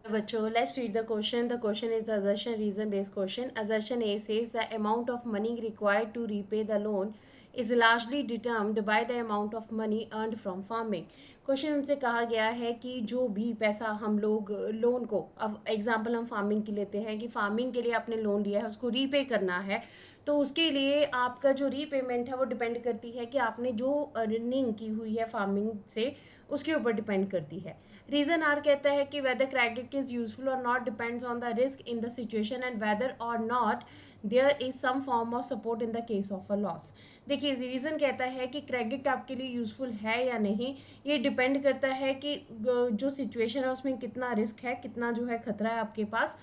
बच्चों, let's read the question. The question is the assertion reason based question. Assertion A says the amount of money required to repay the loan is largely determined by the amount of money earned from farming. Question हमसे कहा गया है कि जो भी पैसा हम लोग लोन को, अब एग्जांपल हम फार्मिंग की लेते हैं कि फार्मिंग के लिए आपने लोन लिया है, उसको रीपे करना है, तो उसके लिए आपका जो रीपेमेंट है वो डिपेंड करती है कि आपने जो अर्निंग की हुई है फार्मिंग से, उसके ऊपर डिपेंड करती है. रीजन आर कहता है कि whether credit is useful or not depends on the risk in the situation and whether or not there is some form of support in the case of a loss. देखिए, reason कहता है कि credit आपके लिए useful है या नहीं, ये डिपेंड करता है कि जो सिचुएशन है उसमें कितना रिस्क है, कितना जो है खतरा है आपके पास.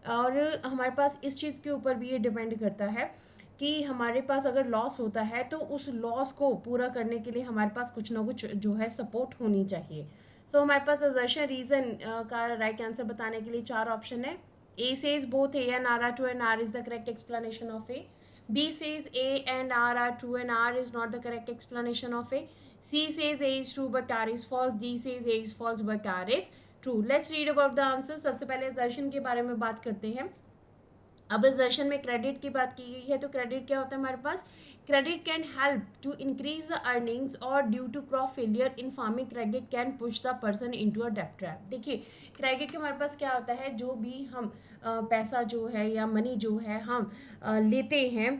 और हमारे पास इस चीज़ के ऊपर भी ये डिपेंड करता है कि हमारे पास अगर लॉस होता है तो उस लॉस को पूरा करने के लिए हमारे पास कुछ ना कुछ जो है सपोर्ट होनी चाहिए. सो हमारे पास असर्शन रीजन का राइट आंसर बताने के लिए चार ऑप्शन है. A says both A and R are true and R is the correct explanation of A. B says A and R are true and R is not the correct explanation of A. C says A is true but R is false. D says A is false but R is true. Let's read about the answer. सबसे पहले assertion के बारे में बात करते हैं. अब assertion में क्रेडिट की बात की गई है, तो क्रेडिट क्या होता है हमारे पास? Credit can help to increase the earnings और due to crop failure in farming credit can push the person into a डेब्ट ट्रैप. देखिए, क्रेडिट के हमारे पास क्या होता है, जो भी हम पैसा जो है या मनी जो है हम लेते हैं,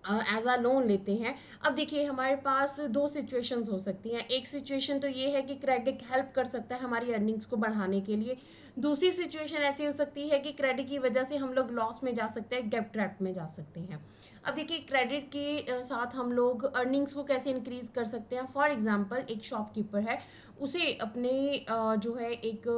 एज अ लोन लेते हैं. अब देखिए, हमारे पास दो सिचुएशंस हो सकती हैं. एक सिचुएशन तो ये है कि क्रेडिट हेल्प कर सकता है हमारी अर्निंग्स को बढ़ाने के लिए. दूसरी सिचुएशन ऐसी हो सकती है कि क्रेडिट की वजह से हम लोग लॉस में जा सकते हैं, डेब्ट ट्रैप में जा सकते हैं. अब देखिए, क्रेडिट के साथ हम लोग अर्निंग्स को कैसे इंक्रीज कर सकते हैं. फॉर एग्जांपल, एक शॉपकीपर है, उसे अपने जो है एक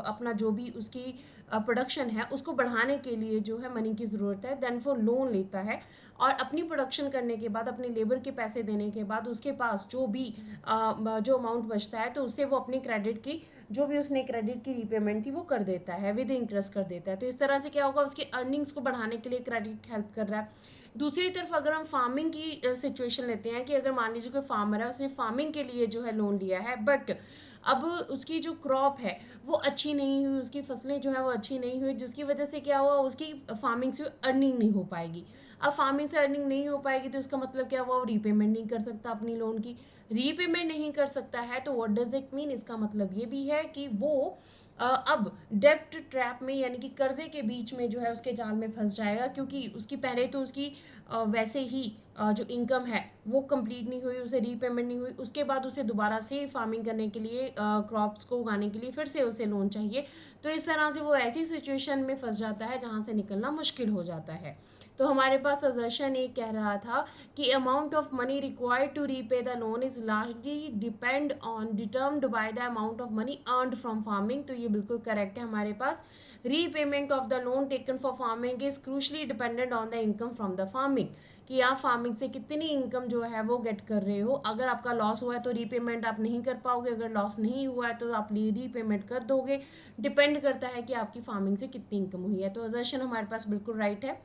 अपना जो भी उसकी प्रोडक्शन है उसको बढ़ाने के लिए जो है मनी की ज़रूरत है. देन वो लोन लेता है और अपनी प्रोडक्शन करने के बाद, अपने लेबर के पैसे देने के बाद, उसके पास जो भी जो अमाउंट बचता है तो उससे वो अपने क्रेडिट की, जो भी उसने क्रेडिट की रीपेमेंट थी वो कर देता है, विद इंटरेस्ट कर देता है. तो इस तरह से क्या होगा, उसकी अर्निंग्स को बढ़ाने के लिए क्रेडिट हेल्प कर रहा है. दूसरी तरफ अगर हम फार्मिंग की सिचुएशन लेते हैं कि अगर मान लीजिए कोई फार्मर है, उसने फार्मिंग के लिए जो है लोन लिया है, बट अब उसकी जो क्रॉप है वो अच्छी नहीं हुई, उसकी फसलें जो है वो अच्छी नहीं हुई, जिसकी वजह से क्या हुआ, उसकी फार्मिंग से अर्निंग नहीं हो पाएगी. अब फार्मिंग से अर्निंग नहीं हो पाएगी तो इसका मतलब क्या हुआ, वो रीपेमेंट नहीं कर सकता अपनी लोन की. रीपेमेंट नहीं कर सकता है तो व्हाट डज इट मीन, इसका मतलब ये भी है कि वो अब डेब्ट ट्रैप में, यानी कि कर्जे के बीच में जो है उसके जाल में फंस जाएगा, क्योंकि उसकी पहले तो उसकी वैसे ही जो इनकम है वो कंप्लीट नहीं हुई, उसे रीपेमेंट नहीं हुई, उसके बाद उसे दोबारा से फार्मिंग करने के लिए, क्रॉप्स को उगाने के लिए फिर से उसे लोन चाहिए. तो इस तरह से वो ऐसी सिचुएशन में फंस जाता है जहाँ से निकलना मुश्किल हो जाता है. तो हमारे पास असर्शन एक कह रहा था कि amount of money required to repay the loan is largely depend on determined by the amount of money earned from farming. तो ये बिल्कुल करेक्ट है हमारे पास. Repayment of the loan taken for farming is crucially dependent on the income from the farming, कि आप farming से कितनी इनकम जो है वो गेट कर रहे हो. अगर आपका लॉस हुआ है तो रीपेमेंट आप नहीं कर पाओगे, अगर लॉस नहीं हुआ है तो आप रीपेमेंट कर दोगे. डिपेंड करता है कि आपकी फार्मिंग से कितनी इनकम हुई है. तो असर्शन हमारे पास बिल्कुल राइट है.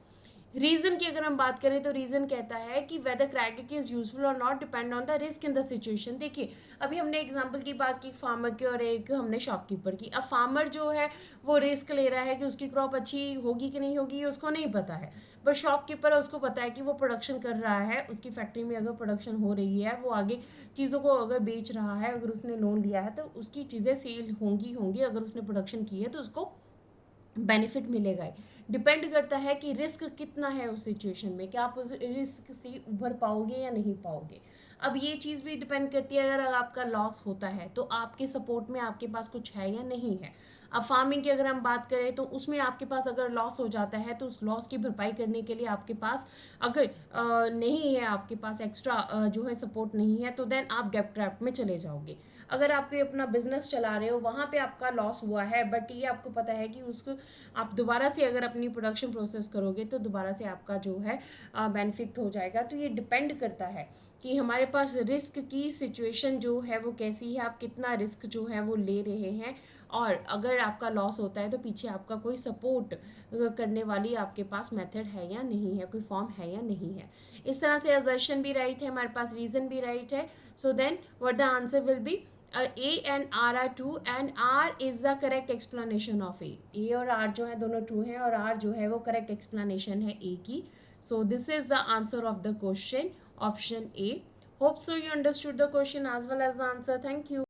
रीजन की अगर हम बात करें तो रीजन कहता है कि whether credit is useful or not depend on the risk in the situation. देखिए, अभी हमने एग्जांपल की बात की फार्मर की और एक हमने शॉपकीपर की. अब फार्मर जो है वो रिस्क ले रहा है कि उसकी क्रॉप अच्छी होगी कि नहीं होगी, उसको नहीं पता है. बट शॉपकीपर है, उसको पता है कि वो प्रोडक्शन कर रहा है, उसकी फैक्ट्री में अगर प्रोडक्शन हो रही है, वो आगे चीज़ों को अगर बेच रहा है, अगर उसने लोन लिया है तो उसकी चीज़ें सेल होंगी होंगी, अगर उसने प्रोडक्शन की है तो उसको बेनिफिट मिलेगा ही. डिपेंड करता है कि रिस्क कितना है उस सिचुएशन में, क्या आप उस रिस्क से उभर पाओगे या नहीं पाओगे. अब ये चीज़ भी डिपेंड करती है, अगर आपका लॉस होता है तो आपके सपोर्ट में आपके पास कुछ है या नहीं है. अब फार्मिंग की अगर हम बात करें तो उसमें आपके पास अगर लॉस हो जाता है तो उस लॉस की भरपाई करने के लिए आपके पास अगर नहीं है, आपके पास एक्स्ट्रा जो है सपोर्ट नहीं है, तो देन आप गैप ट्रैप में चले जाओगे. अगर आप कोई अपना बिजनेस चला रहे हो, वहाँ पे आपका लॉस हुआ है, बट ये आपको पता है कि उसको आप दोबारा से अगर अपनी प्रोडक्शन प्रोसेस करोगे तो दोबारा से आपका जो है बेनिफिट हो जाएगा. तो ये डिपेंड करता है कि हमारे पास रिस्क की सिचुएशन जो है वो कैसी है, आप कितना रिस्क जो है वो ले रहे हैं, और अगर आपका लॉस होता है तो पीछे आपका कोई सपोर्ट करने वाली आपके पास मेथड है या नहीं है, कोई फॉर्म है या नहीं है. इस तरह से असर्शन भी राइट है हमारे पास, रीज़न भी राइट है. So then what the answer will be, A and R are true and R is the correct explanation of A. A और R जो है दोनों true हैं और R जो है वो correct explanation है A की. So this is the answer of the question, option A. Hope so you understood the question as well as the answer. Thank you.